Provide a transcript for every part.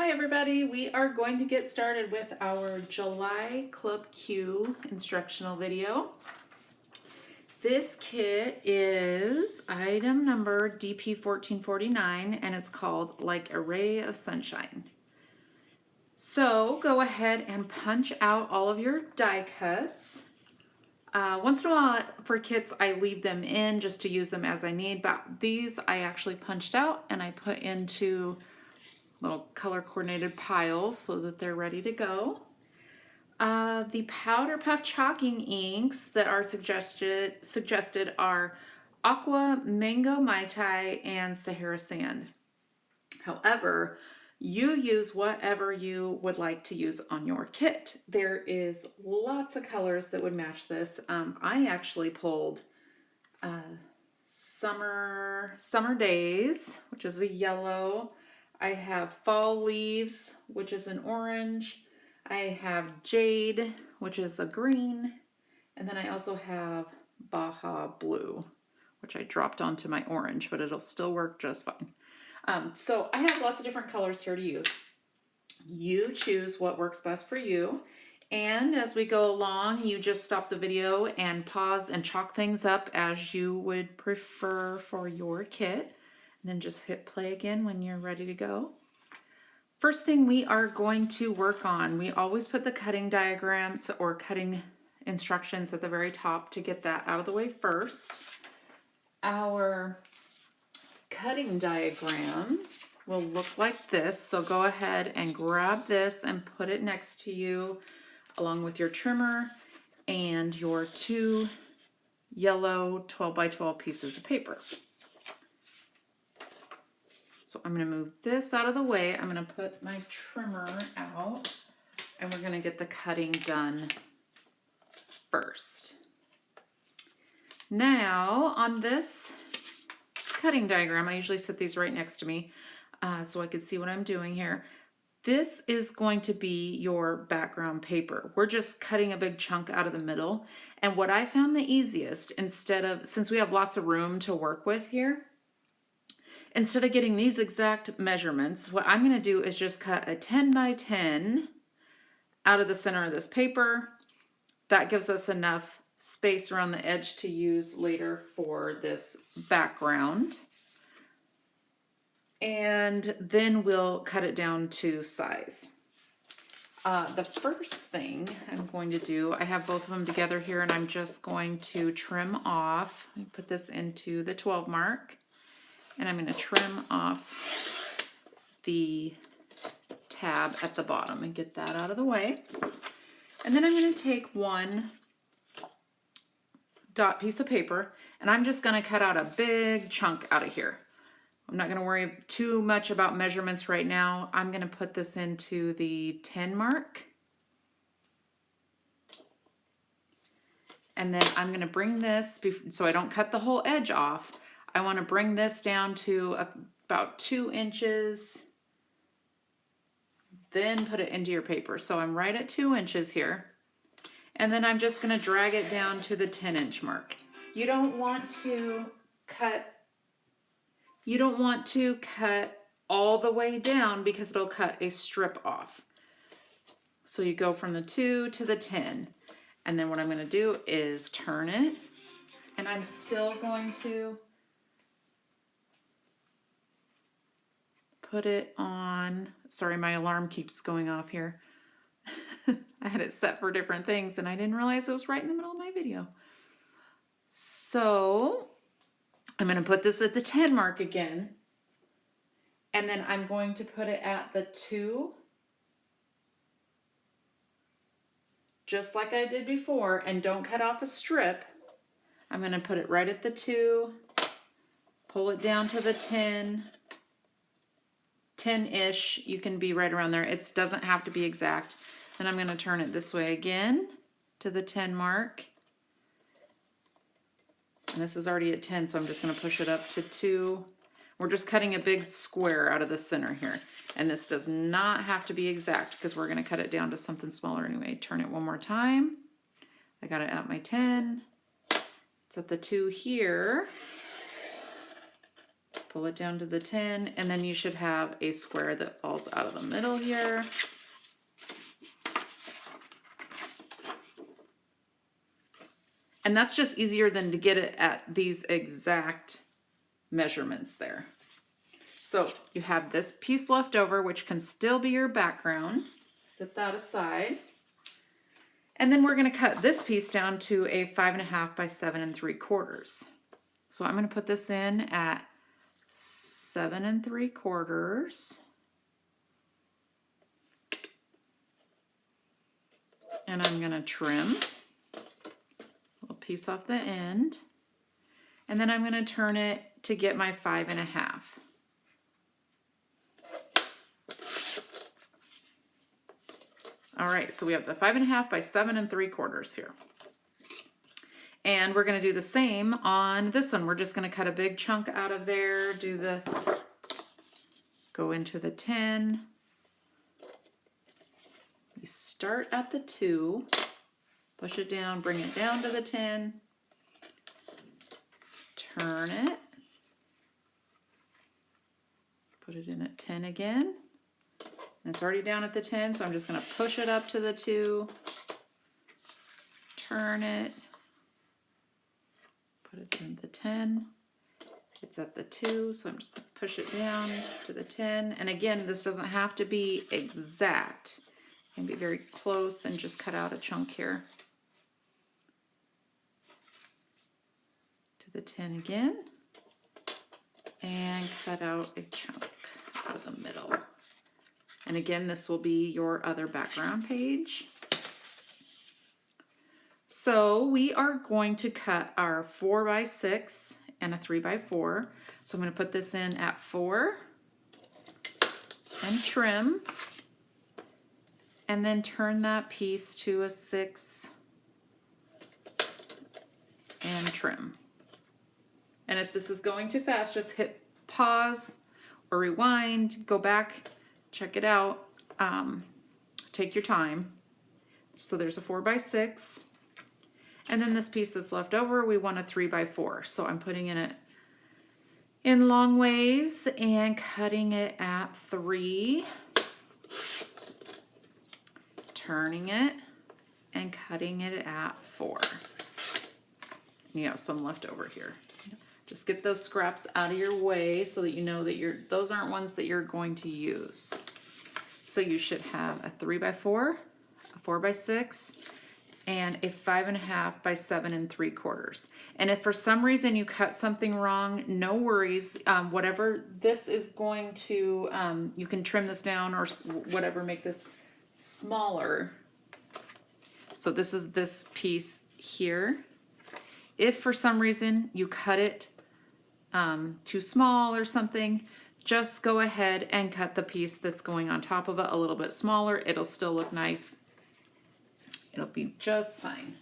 Hi everybody, we are going to get started with our July Club Q instructional video. This kit is item number DP1449 and it's called Like a Ray of Sunshine. So go ahead and punch out all of your die cuts. Once in a while for kits I leave them in just to use them as I need, but these I actually punched out and I put into little color coordinated piles so that they're ready to go. The powder puff chalking inks that are suggested are Aqua, Mango Mai Tai, and Sahara Sand. However, you use whatever you would like to use on your kit. There is lots of colors that would match this. I actually pulled Summer Days, which is a yellow. I have Fall Leaves, which is an orange. I have Jade, which is a green. And then I also have Baja Blue, which I dropped onto my orange, but it'll still work just fine. So I have lots of different colors here to use. You choose what works best for you. And as we go along, you just stop the video and pause and chalk things up as you would prefer for your kit. And then just hit play again when you're ready to go. First thing we are going to work on, we always put the cutting diagrams or cutting instructions at the very top to get that out of the way first. Our cutting diagram will look like this, so go ahead and grab this and put it next to you along with your trimmer and your two yellow 12 by 12 pieces of paper. So I'm going to move this out of the way. I'm going to put my trimmer out and we're going to get the cutting done first. Now on this cutting diagram, I usually set these right next to me so I can see what I'm doing here. This is going to be your background paper. We're just cutting a big chunk out of the middle. And what I found the easiest, since we have lots of room to work with here, instead of getting these exact measurements, what I'm going to do is just cut a 10 by 10 out of the center of this paper. That gives us enough space around the edge to use later for this background. And then we'll cut it down to size. The first thing I'm going to do, I have both of them together here and I'm just going to trim off. Let me put this into the 12 mark. And I'm going to trim off the tab at the bottom and get that out of the way. And then I'm going to take one dot piece of paper and I'm just going to cut out a big chunk out of here. I'm not going to worry too much about measurements right now. I'm going to put this into the 10 mark. And then I'm going to bring this, so I don't cut the whole edge off, I want to bring this down to about 2 inches, then put it into your paper. So I'm right at 2 inches here. And then I'm just going to drag it down to the 10-inch mark. You don't want to cut all the way down because it'll cut a strip off. So you go from the 2 to the 10. And then what I'm going to do is turn it. And I'm still going to put it on, sorry, my alarm keeps going off here. I had it set for different things and I didn't realize it was right in the middle of my video. So I'm going to put this at the 10 mark again. And then I'm going to put it at the 2. Just like I did before, and don't cut off a strip. I'm going to put it right at the 2, pull it down to the 10-ish. You can be right around there. It doesn't have to be exact. Then I'm going to turn it this way again to the 10 mark. And this is already at 10, so I'm just going to push it up to 2. We're just cutting a big square out of the center here. And this does not have to be exact because we're going to cut it down to something smaller anyway. Turn it one more time. I got it at my 10. It's at the 2 here. pull it down to the 10, and then you should have a square that falls out of the middle here. And that's just easier than to get it at these exact measurements there. So you have this piece left over, which can still be your background. Set that aside. And then we're going to cut this piece down to a 5.5 by 7 3/4. So I'm going to put this in at 7 3/4. And I'm going to trim a little piece off the end. And then I'm going to turn it to get my 5.5. All right, so we have the 5.5 by 7 3/4 here. And we're going to do the same on this one. We're just going to cut a big chunk out of there, go into the 10. We start at the 2, push it down, bring it down to the 10, turn it, put it in at 10 again. And it's already down at the 10, so I'm just going to push it up to the 2, turn it, put it in the 10. It's at the 2, so I'm just going to push it down to the 10. And again, this doesn't have to be exact. It can be very close and just cut out a chunk here. To the 10 again. And cut out a chunk out of the middle. And again, this will be your other background page. So we are going to cut our 4 by 6 and a 3 by 4. So I'm going to put this in at 4 and trim, and then turn that piece to a 6 and trim. And if this is going too fast, just hit pause or rewind, go back, check it out, take your time. So there's a 4 by 6. And then this piece that's left over, we want a 3 by 4. So I'm putting it in long ways and cutting it at 3, turning it and cutting it at 4. You have some left over here. Just get those scraps out of your way so that you know that those aren't ones that you're going to use. So you should have a 3 by 4, a 4 by 6, and a 5.5 by 7 3/4. And if for some reason you cut something wrong, no worries. Whatever this is going to, you can trim this down or whatever, make this smaller. So this is this piece here. If for some reason you cut it too small or something, just go ahead and cut the piece that's going on top of it a little bit smaller. It'll still look nice. It'll be just fine.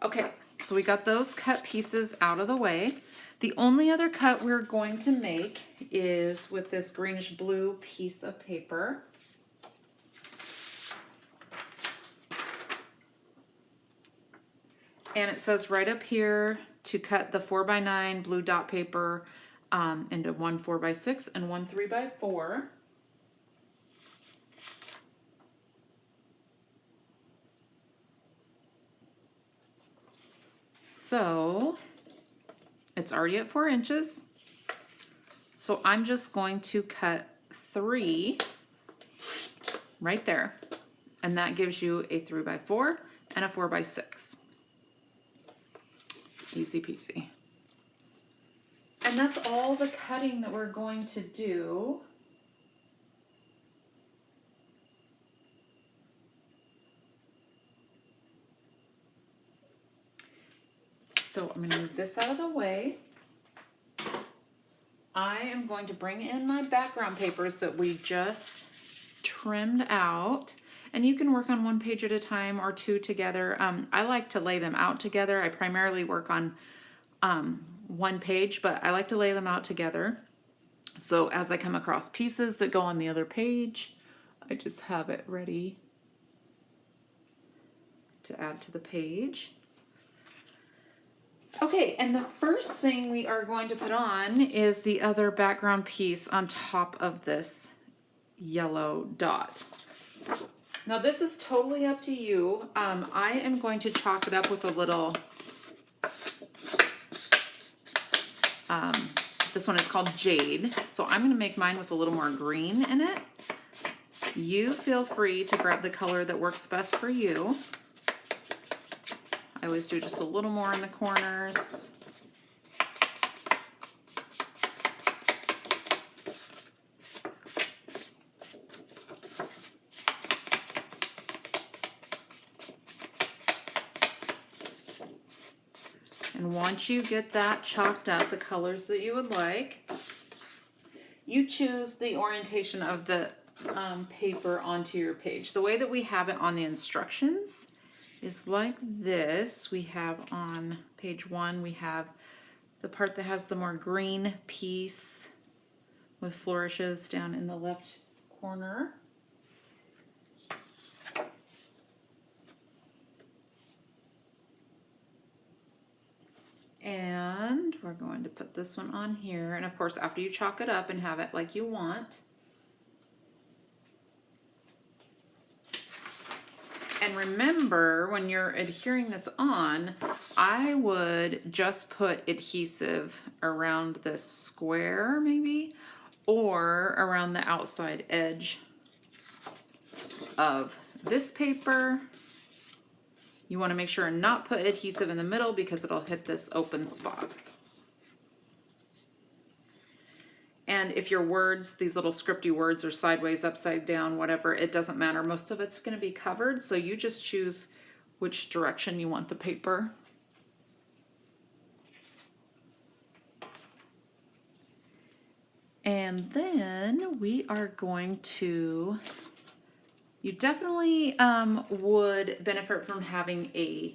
Okay, so we got those cut pieces out of the way. The only other cut we're going to make is with this greenish blue piece of paper. And it says right up here to cut the 4 by 9 blue dot paper into one 4 by 6 and one 3 by 4. So it's already at 4 inches. So I'm just going to cut 3 right there. And that gives you a 3 by 4 and a 4 by 6. Easy peasy. And that's all the cutting that we're going to do. So I'm going to move this out of the way. I am going to bring in my background papers that we just trimmed out. And you can work on one page at a time or two together. I like to lay them out together. I primarily work on one page, but I like to lay them out together. So as I come across pieces that go on the other page, I just have it ready to add to the page. Okay, and the first thing we are going to put on is the other background piece on top of this yellow dot. Now this is totally up to you. I am going to chalk it up with a little, this one is called Jade. So I'm gonna make mine with a little more green in it. You feel free to grab the color that works best for you. I always do just a little more in the corners. And once you get that chalked up, the colors that you would like, you choose the orientation of the paper onto your page. The way that we have it on the instructions is like this. We have on page 1, we have the part that has the more green piece with flourishes down in the left corner. And we're going to put this one on here. And of course, after you chalk it up and have it like you want. And remember, when you're adhering this on, I would just put adhesive around this square maybe, or around the outside edge of this paper. You want to make sure and not put adhesive in the middle because it'll hit this open spot. And if your words, these little scripty words, are sideways, upside down, whatever, it doesn't matter. Most of it's going to be covered, so you just choose which direction you want the paper. And then we are going to, you definitely would benefit from having a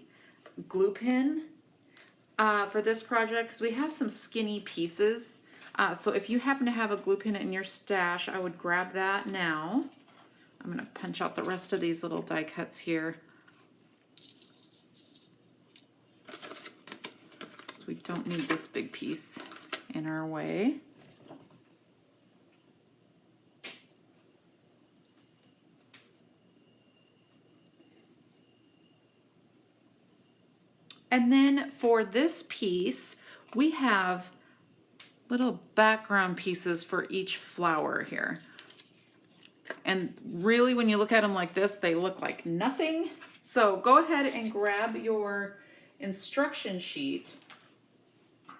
glue pen for this project because we have some skinny pieces. So if you happen to have a glue pen in your stash, I would grab that now. I'm going to punch out the rest of these little die cuts here. So we don't need this big piece in our way. And then for this piece, we have little background pieces for each flower here. And really, when you look at them like this, they look like nothing. So go ahead and grab your instruction sheet. Where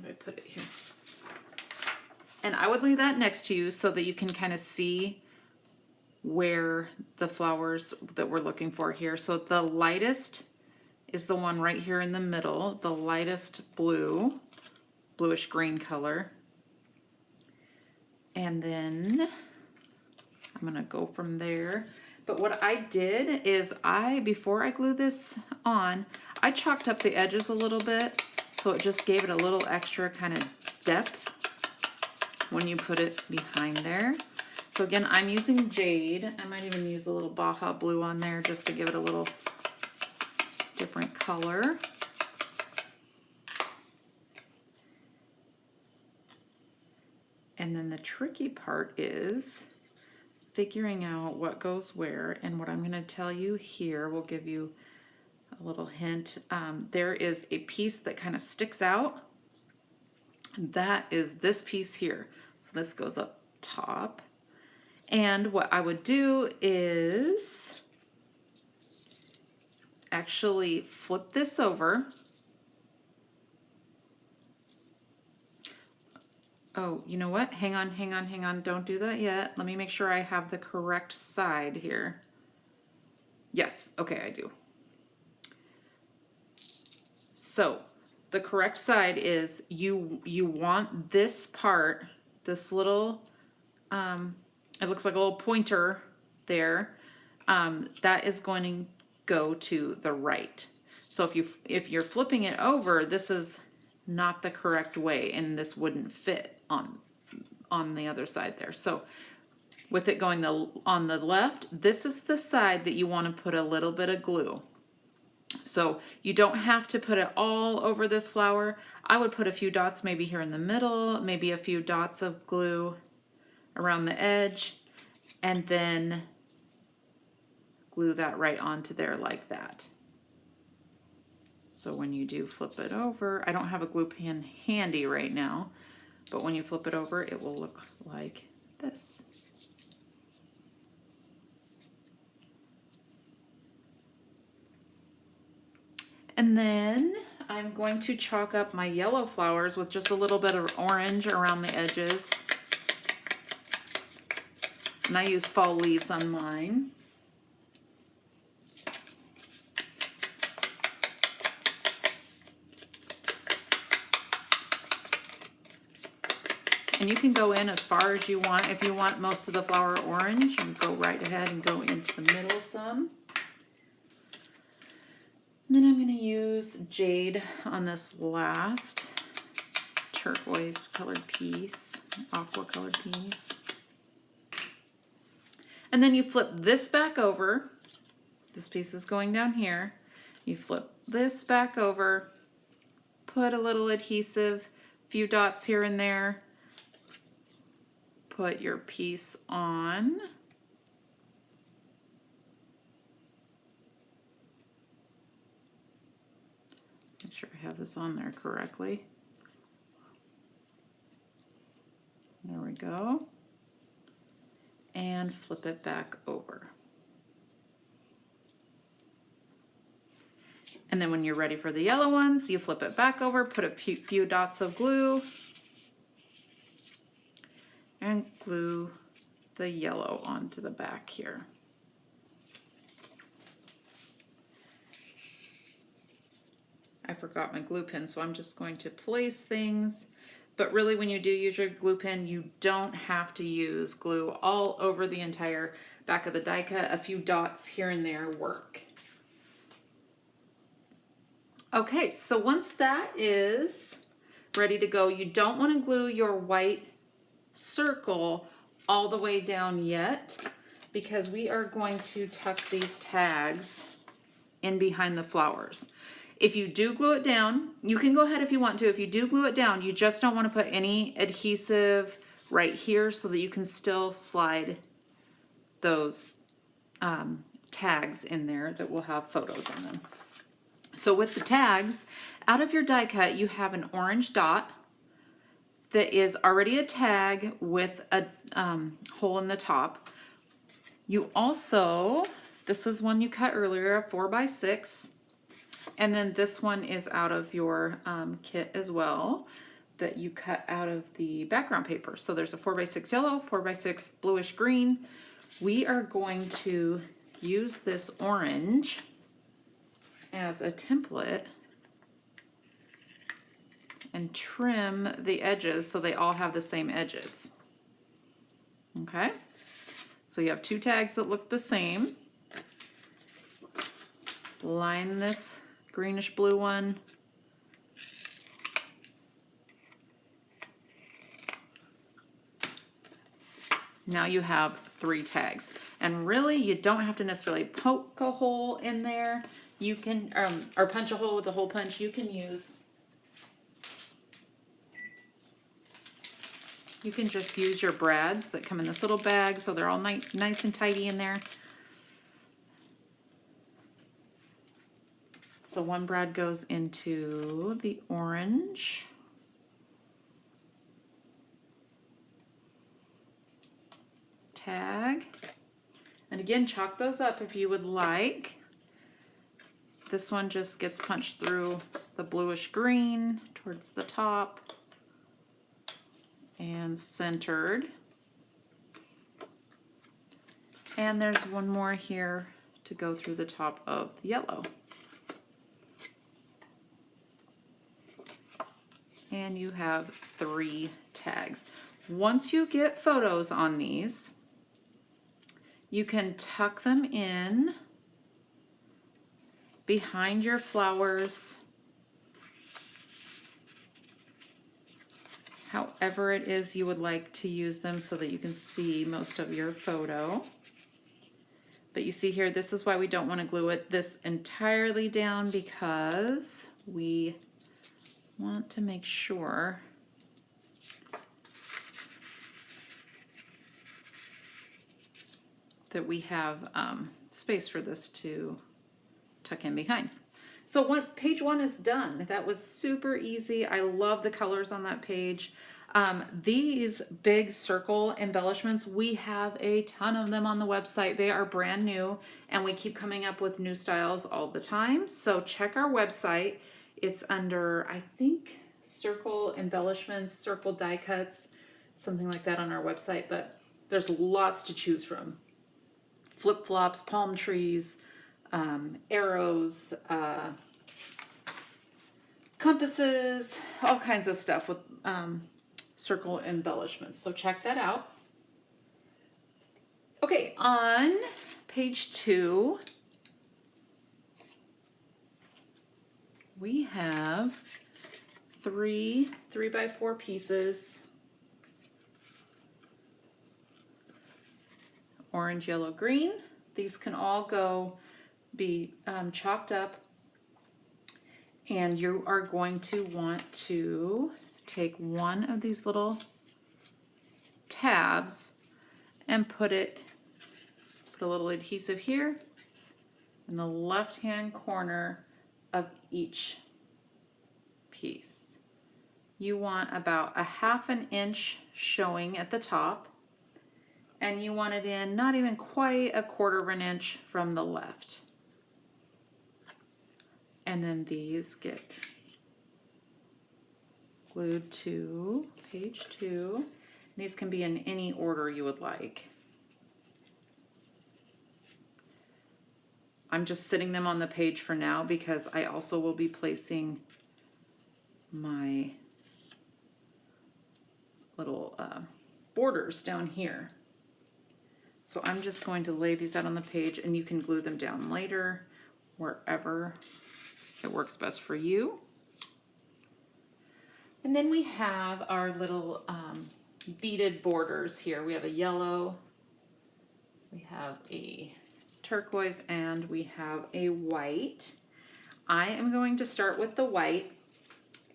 did I put it here? And I would lay that next to you so that you can kind of see where the flowers that we're looking for here. So the lightest is the one right here in the middle, the lightest blue, bluish green color. And then I'm gonna go from there. But what I did is before I glue this on, I chalked up the edges a little bit, so it just gave it a little extra kind of depth when you put it behind there. So again, I'm using Jade. I might even use a little Baja Blue on there just to give it a little different color. And then the tricky part is figuring out what goes where, and what I'm going to tell you here will give you a little hint. There is a piece that kind of sticks out. That is this piece here. So this goes up top. And what I would do is actually flip this over. Oh, you know what? Hang on, hang on, hang on. Don't do that yet. Let me make sure I have the correct side here. Yes, okay, I do. So the correct side is you want this part, this little, it looks like a little pointer there, that is going to go to the right. So if you're flipping it over, this is not the correct way, and this wouldn't fit on the other side there. So with it going on the left, this is the side that you want to put a little bit of glue. So you don't have to put it all over this flower. I would put a few dots maybe here in the middle, maybe a few dots of glue around the edge, and then glue that right onto there like that. So when you do flip it over, I don't have a glue pen handy right now, but when you flip it over, it will look like this. And then I'm going to chalk up my yellow flowers with just a little bit of orange around the edges. And I use fall leaves on mine. And you can go in as far as you want. If you want most of the flower orange, you go right ahead and go into the middle some. And then I'm going to use jade on this last turquoise colored piece, aqua colored piece. And then you flip this back over. This piece is going down here. You flip this back over, put a little adhesive, few dots here and there, put your piece on. Make sure I have this on there correctly. There we go. And flip it back over. And then when you're ready for the yellow ones, you flip it back over, put a few dots of glue, and glue the yellow onto the back here. I forgot my glue pen, so I'm just going to place things. But really, when you do use your glue pen, you don't have to use glue all over the entire back of the die cut. A few dots here and there work. Okay, so once that is ready to go, you don't want to glue your white circle all the way down yet, because we are going to tuck these tags in behind the flowers. If you do glue it down, you can go ahead if you want to. If you do glue it down, you just don't want to put any adhesive right here so that you can still slide those tags in there that will have photos on them. So with the tags, out of your die cut, you have an orange dot that is already a tag with a hole in the top. You also, this is one you cut earlier, a 4x6. And then this one is out of your kit as well that you cut out of the background paper. So there's a 4x6 yellow, 4x6 bluish green. We are going to use this orange as a template and trim the edges so they all have the same edges. Okay, so you have two tags that look the same. Line this greenish blue one. Now you have 3 tags. And really, you don't have to necessarily poke a hole in there. You can, or punch a hole with a hole punch. You can just use your brads that come in this little bag, so they're all nice and tidy in there. So one brad goes into the orange. Tag. And again, chalk those up if you would like. This one just gets punched through the bluish green towards the top and centered. And there's one more here to go through the top of the yellow. And you have 3 tags. Once you get photos on these, you can tuck them in behind your flowers, however it is you would like to use them so that you can see most of your photo. But you see here, this is why we don't want to glue it this entirely down, because we want to make sure that we have space for this to tuck in behind. So page 1 is done. That was super easy. I love the colors on that page. These big circle embellishments, we have a ton of them on the website. They are brand new and we keep coming up with new styles all the time. So check our website. It's under, I think, circle embellishments, circle die cuts, something like that on our website, but there's lots to choose from. Flip-flops, palm trees, arrows, compasses, all kinds of stuff with circle embellishments. So check that out. Okay, on page 2, we have 3 3x4 pieces. Orange, yellow, green. These can all be chopped up, and you are going to want to take one of these little tabs and put a little adhesive here in the left-hand corner of each piece. You want about a ½ inch showing at the top, and you want it in not even quite a ¼ inch from the left. And then these get glued to page 2. These can be in any order you would like. I'm just sitting them on the page for now because I also will be placing my little borders down here. So I'm just going to lay these out on the page, and you can glue them down later, wherever it works best for you. And then we have our little beaded borders here. We have a yellow, we have a turquoise, and we have a white. I am going to start with the white,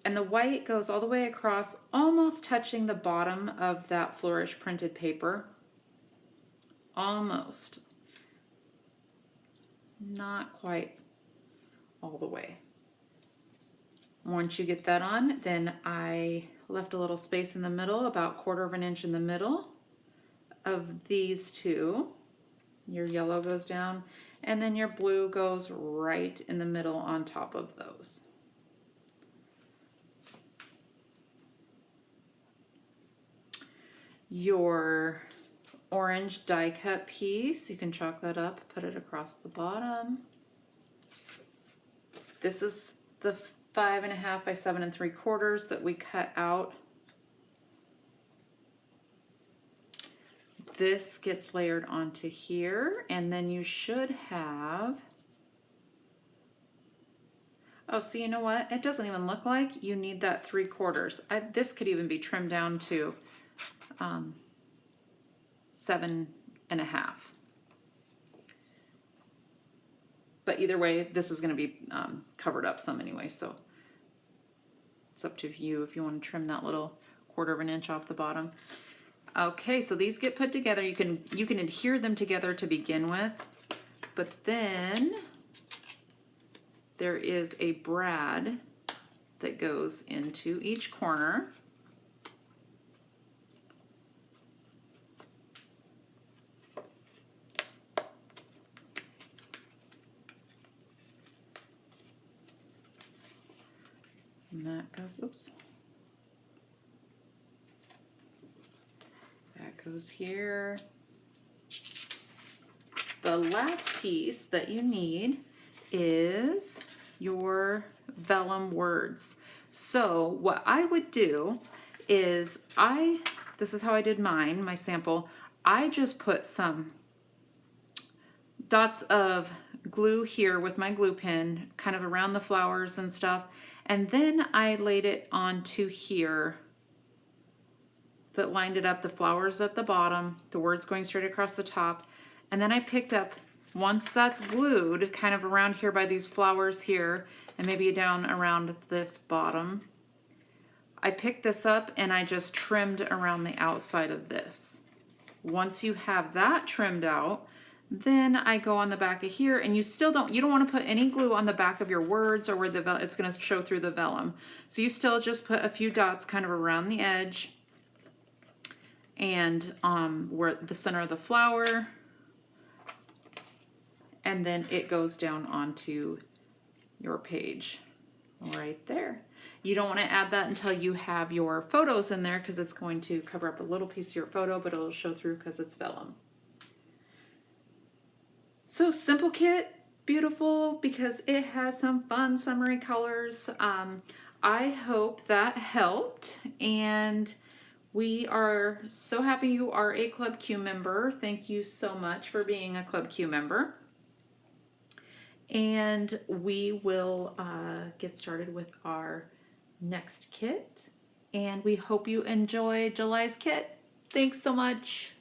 and the white goes all the way across, almost touching the bottom of that flourish printed paper. Almost. Not quite all the way. Once you get that on, then I left a little space in the middle, about ¼ inch in the middle of these two. Your yellow goes down, and then your blue goes right in the middle on top of those. Your orange die cut piece, you can chalk that up, put it across the bottom. This is the 5½ by 7 3/4 that we cut out. This gets layered onto here, and then you should have, oh, so you know what? It doesn't even look like you need that 3/4. This could even be trimmed down to 7½. But either way, this is going to be covered up some anyway, so it's up to you if you want to trim that little ¼ inch off the bottom. Okay, so these get put together. You can adhere them together to begin with, but then there is a brad that goes into each corner. And that goes, oops. That goes here. The last piece that you need is your vellum words. So what I would do is this is how I did mine, my sample. I just put some dots of glue here with my glue pen, kind of around the flowers and stuff. And then I laid it onto here that lined it up, the flowers at the bottom, the words going straight across the top. And then I picked up once that's glued, kind of around here by these flowers here, and maybe down around this bottom, I picked this up and I just trimmed around the outside of this. Once you have that trimmed out, then I go on the back of here, and you don't want to put any glue on the back of your words or where it's going to show through the vellum. So you still just put a few dots kind of around the edge and where the center of the flower, and then it goes down onto your page right there. You don't want to add that until you have your photos in there, because it's going to cover up a little piece of your photo, but it'll show through because it's vellum. So simple kit, beautiful because it has some fun summery colors. I hope that helped, and we are so happy you are a Club Q member. Thank you so much for being a Club Q member. And we will get started with our next kit, and we hope you enjoy July's kit. Thanks so much.